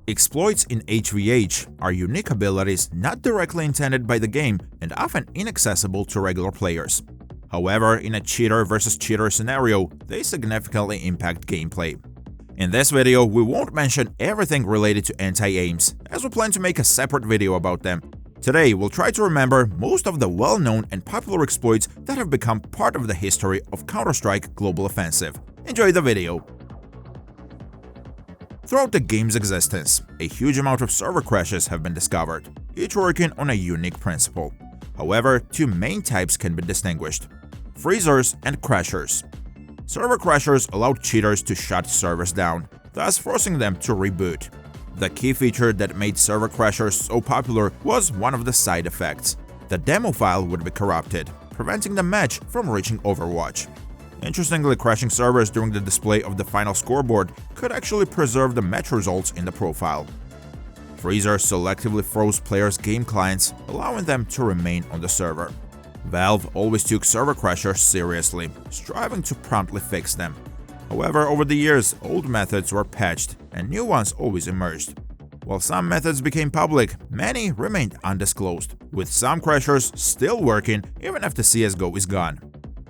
Exploits in HVH are unique abilities not directly intended by the game and often inaccessible to regular players. However, in a cheater versus cheater scenario, they significantly impact gameplay. In this video, we won't mention everything related to anti-aims, as we plan to make a separate video about them. Today, we'll try to remember most of the well-known and popular exploits that have become part of the history of Counter-Strike Global Offensive. Enjoy the video! Throughout the game's existence, a huge amount of server crashes have been discovered, each working on a unique principle. However, two main types can be distinguished: freezers and crashers. Server crashers allowed cheaters to shut servers down, thus forcing them to reboot. The key feature that made server crashers so popular was one of the side effects. The demo file would be corrupted, preventing the match from reaching Overwatch. Interestingly, crashing servers during the display of the final scoreboard could actually preserve the match results in the profile. Freezers selectively froze players' game clients, allowing them to remain on the server. Valve always took server crashers seriously, striving to promptly fix them. However, over the years, old methods were patched and new ones always emerged. While some methods became public, many remained undisclosed, with some crashers still working even after CSGO is gone.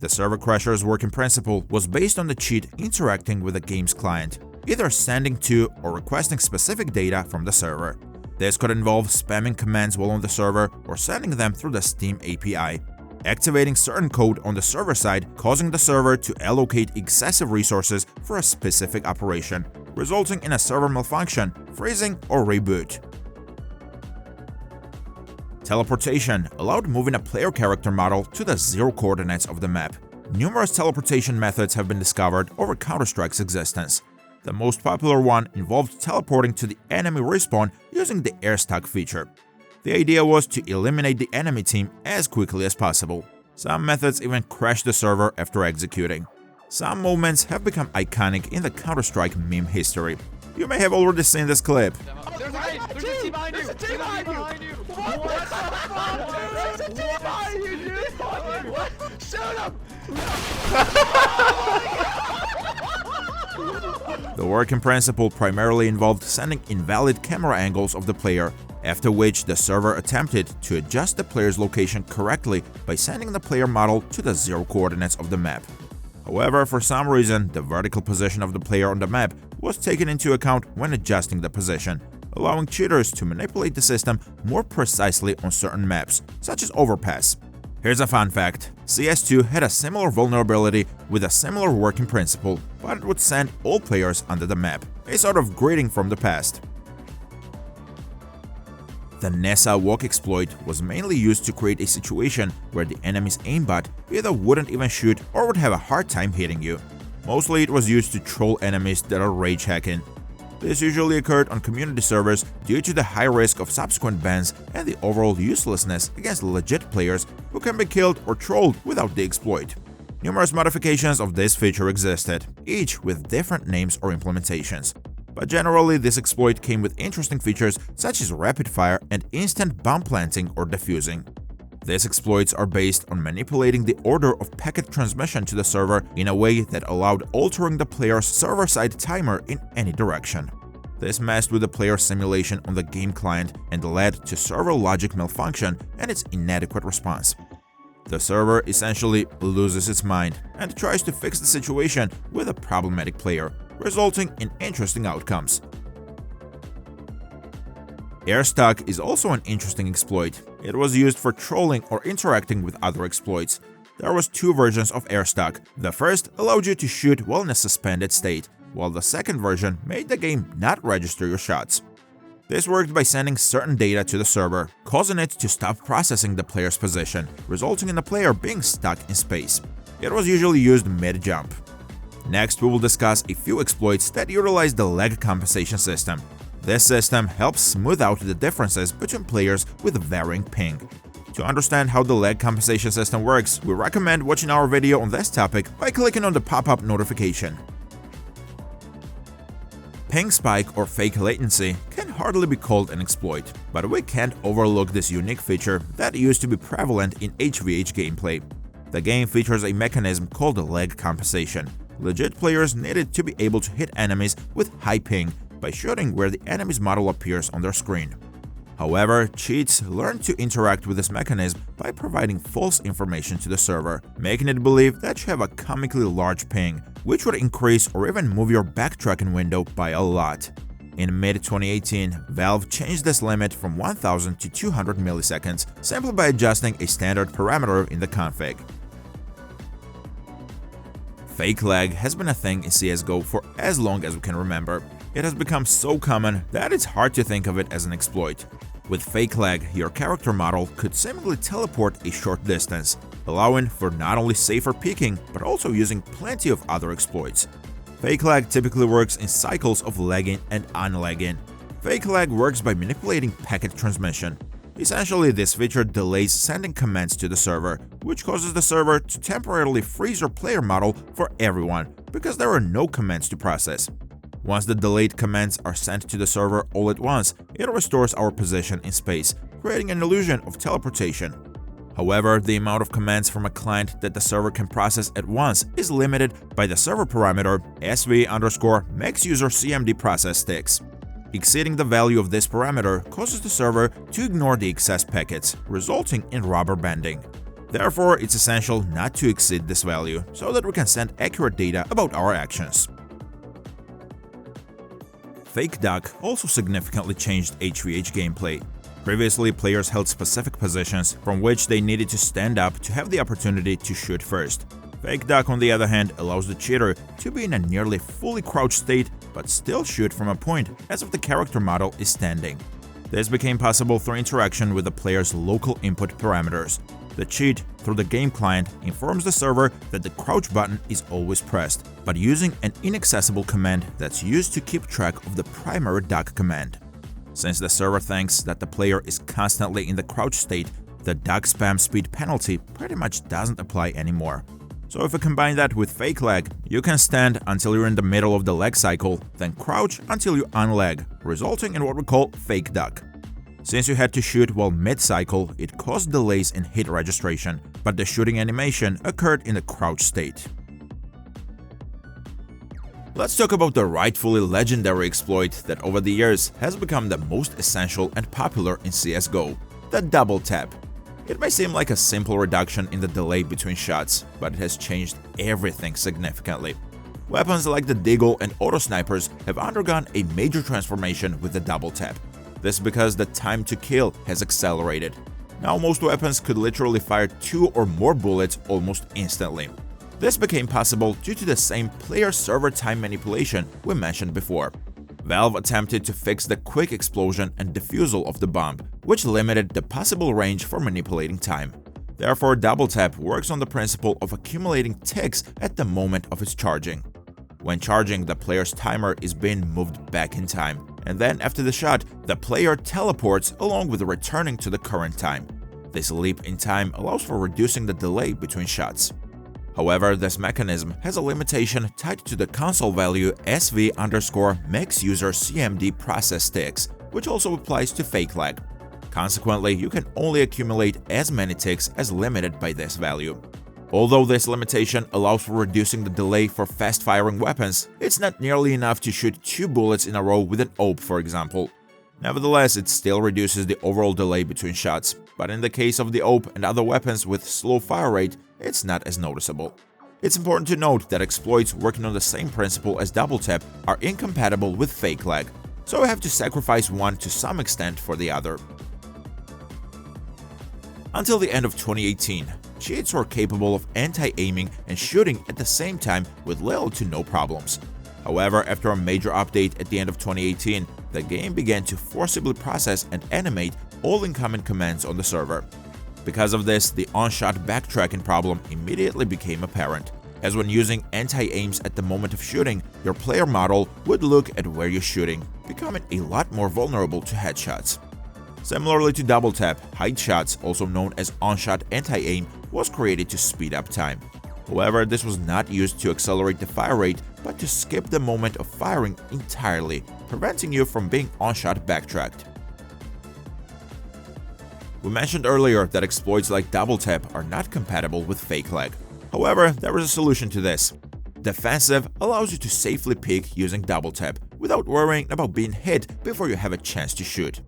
The server crasher's working principle was based on the cheat interacting with the game's client, either sending to or requesting specific data from the server. This could involve spamming commands while on the server or sending them through the Steam API, activating certain code on the server side, causing the server to allocate excessive resources for a specific operation, resulting in a server malfunction, freezing, or reboot. Teleportation allowed moving a player character model to the zero coordinates of the map. Numerous teleportation methods have been discovered over Counter-Strike's existence. The most popular one involved teleporting to the enemy respawn using the airstuck feature. The idea was to eliminate the enemy team as quickly as possible. Some methods even crashed the server after executing. Some moments have become iconic in the Counter-Strike meme history. You may have already seen this clip. There's a team behind you! There's a team behind you! What the fuck, dude? There's a team behind you, dude! What? Shoot him! The working principle primarily involved sending invalid camera angles of the player, after which the server attempted to adjust the player's location correctly by sending the player model to the zero coordinates of the map. However, for some reason, the vertical position of the player on the map was taken into account when adjusting the position, allowing cheaters to manipulate the system more precisely on certain maps, such as Overpass. Here's a fun fact: CS2 had a similar vulnerability with a similar working principle, but it would send all players under the map, a sort of greeting from the past. The Nessa walk exploit was mainly used to create a situation where the enemy's aimbot either wouldn't even shoot or would have a hard time hitting you. Mostly it was used to troll enemies that are rage hacking. This usually occurred on community servers due to the high risk of subsequent bans and the overall uselessness against legit players who can be killed or trolled without the exploit. Numerous modifications of this feature existed, each with different names or implementations. But generally, this exploit came with interesting features such as rapid fire and instant bomb planting or defusing. These exploits are based on manipulating the order of packet transmission to the server in a way that allowed altering the player's server-side timer in any direction. This messed with the player simulation on the game client and led to server logic malfunction and its inadequate response. The server essentially loses its mind and tries to fix the situation with a problematic player, resulting in interesting outcomes. Airstuck is also an interesting exploit. It was used for trolling or interacting with other exploits. There was two versions of Airstuck. The first allowed you to shoot while in a suspended state, while the second version made the game not register your shots. This worked by sending certain data to the server, causing it to stop processing the player's position, resulting in the player being stuck in space. It was usually used mid-jump. Next, we will discuss a few exploits that utilize the lag compensation system. This system helps smooth out the differences between players with varying ping. To understand how the lag compensation system works, we recommend watching our video on this topic by clicking on the pop-up notification. Ping spike or fake latency can hardly be called an exploit, but we can't overlook this unique feature that used to be prevalent in HVH gameplay. The game features a mechanism called lag compensation. Legit players needed to be able to hit enemies with high ping, by shooting where the enemy's model appears on their screen. However, cheats learn to interact with this mechanism by providing false information to the server, making it believe that you have a comically large ping, which would increase or even move your backtracking window by a lot. In mid-2018, Valve changed this limit from 1000 to 200 milliseconds simply by adjusting a standard parameter in the config. Fake lag has been a thing in CSGO for as long as we can remember. It has become so common that it's hard to think of it as an exploit. With fake lag, your character model could seemingly teleport a short distance, allowing for not only safer peeking, but also using plenty of other exploits. Fake lag typically works in cycles of lagging and unlagging. Fake lag works by manipulating packet transmission. Essentially, this feature delays sending commands to the server, which causes the server to temporarily freeze your player model for everyone, because there are no commands to process. Once the delayed commands are sent to the server all at once, it restores our position in space, creating an illusion of teleportation. However, the amount of commands from a client that the server can process at once is limited by the server parameter SV_MaxUserCMD process ticks. Exceeding the value of this parameter causes the server to ignore the excess packets, resulting in rubber banding. Therefore, it's essential not to exceed this value, so that we can send accurate data about our actions. Fake duck also significantly changed HVH gameplay. Previously, players held specific positions from which they needed to stand up to have the opportunity to shoot first. Fake duck, on the other hand, allows the cheater to be in a nearly fully crouched state but still shoot from a point as if the character model is standing. This became possible through interaction with the player's local input parameters. The cheat, through the game client, informs the server that the crouch button is always pressed, but using an inaccessible command that's used to keep track of the primary duck command. Since the server thinks that the player is constantly in the crouch state, the duck spam speed penalty pretty much doesn't apply anymore. So if you combine that with fake lag, you can stand until you're in the middle of the lag cycle, then crouch until you unlag, resulting in what we call fake duck. Since you had to shoot while mid-cycle, it caused delays in hit registration, but the shooting animation occurred in the crouch state. Let's talk about the rightfully legendary exploit that over the years has become the most essential and popular in CSGO, the double tap. It may seem like a simple reduction in the delay between shots, but it has changed everything significantly. Weapons like the Deagle and Auto Snipers have undergone a major transformation with the double tap. This because the time to kill has accelerated. Now most weapons could literally fire 2 or more bullets almost instantly. This became possible due to the same player-server time manipulation we mentioned before. Valve attempted to fix the quick explosion and defusal of the bomb, which limited the possible range for manipulating time. Therefore, double tap works on the principle of accumulating ticks at the moment of its charging. When charging, the player's timer is being moved back in time, and then after the shot, the player teleports along with returning to the current time. This leap in time allows for reducing the delay between shots. However, this mechanism has a limitation tied to the console value SV_MaxUserCMD process ticks, which also applies to fake lag. Consequently, you can only accumulate as many ticks as limited by this value. Although this limitation allows for reducing the delay for fast-firing weapons, it's not nearly enough to shoot 2 bullets in a row with an AWP, for example. Nevertheless, it still reduces the overall delay between shots, but in the case of the AWP and other weapons with slow fire rate, it's not as noticeable. It's important to note that exploits working on the same principle as double tap are incompatible with fake lag, so we have to sacrifice one to some extent for the other. Until the end of 2018, cheats were capable of anti-aiming and shooting at the same time with little to no problems. However, after a major update at the end of 2018, the game began to forcibly process and animate all incoming commands on the server. Because of this, the on-shot backtracking problem immediately became apparent, as when using anti-aims at the moment of shooting, your player model would look at where you're shooting, becoming a lot more vulnerable to headshots. Similarly to double tap, hide shots, also known as on-shot anti-aim, was created to speed up time. However, this was not used to accelerate the fire rate, but to skip the moment of firing entirely, preventing you from being on-shot backtracked. We mentioned earlier that exploits like double tap are not compatible with fake lag. However, there is a solution to this. Defensive allows you to safely peek using double tap, without worrying about being hit before you have a chance to shoot.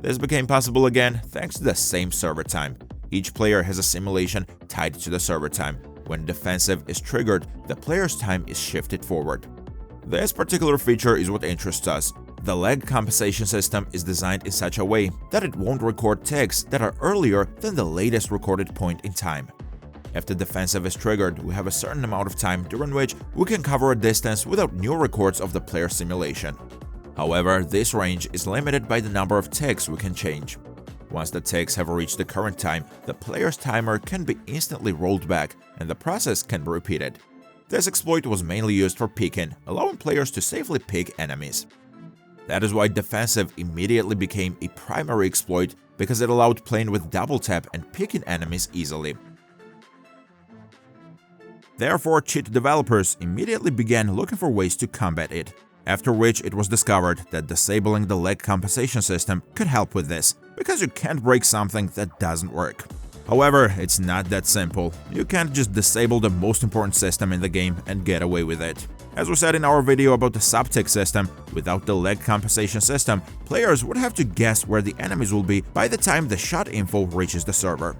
This became possible again thanks to the same server time. Each player has a simulation tied to the server time. When defensive is triggered, the player's time is shifted forward. This particular feature is what interests us. The lag compensation system is designed in such a way that it won't record ticks that are earlier than the latest recorded point in time. If the defensive is triggered, we have a certain amount of time during which we can cover a distance without new records of the player simulation. However, this range is limited by the number of ticks we can change. Once the ticks have reached the current time, the player's timer can be instantly rolled back and the process can be repeated. This exploit was mainly used for peeking, allowing players to safely peek enemies. That is why defensive immediately became a primary exploit, because it allowed playing with double tap and peeking enemies easily. Therefore, cheat developers immediately began looking for ways to combat it, after which it was discovered that disabling the lag compensation system could help with this, because you can't break something that doesn't work. However, it's not that simple. You can't just disable the most important system in the game and get away with it. As we said in our video about the sub-tick system, without the lag compensation system, players would have to guess where the enemies will be by the time the shot info reaches the server.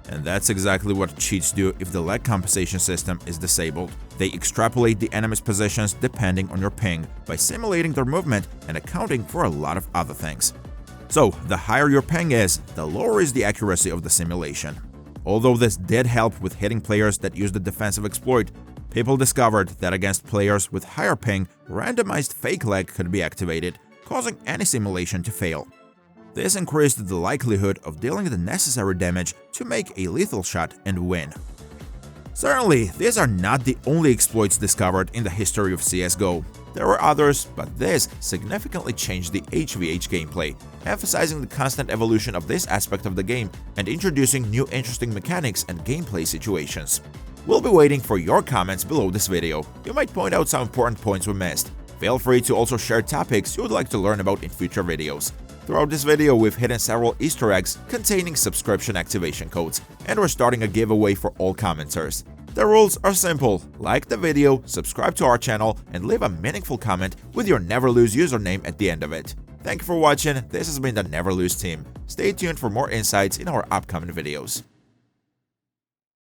And that's exactly what cheats do if the lag compensation system is disabled. They extrapolate the enemy's positions depending on your ping, by simulating their movement and accounting for a lot of other things. So, the higher your ping is, the lower is the accuracy of the simulation. Although this did help with hitting players that use the defensive exploit, people discovered that against players with higher ping, randomized fake lag could be activated, causing any simulation to fail. This increased the likelihood of dealing the necessary damage to make a lethal shot and win. Certainly, these are not the only exploits discovered in the history of CSGO. There were others, but this significantly changed the HVH gameplay, emphasizing the constant evolution of this aspect of the game and introducing new interesting mechanics and gameplay situations. We'll be waiting for your comments below this video. You might point out some important points we missed. Feel free to also share topics you would like to learn about in future videos. Throughout this video, we've hidden several Easter eggs containing subscription activation codes, and we're starting a giveaway for all commenters. The rules are simple: like the video, subscribe to our channel, and leave a meaningful comment with your Neverlose username at the end of it. Thank you for watching. This has been the Neverlose team. Stay tuned for more insights in our upcoming videos.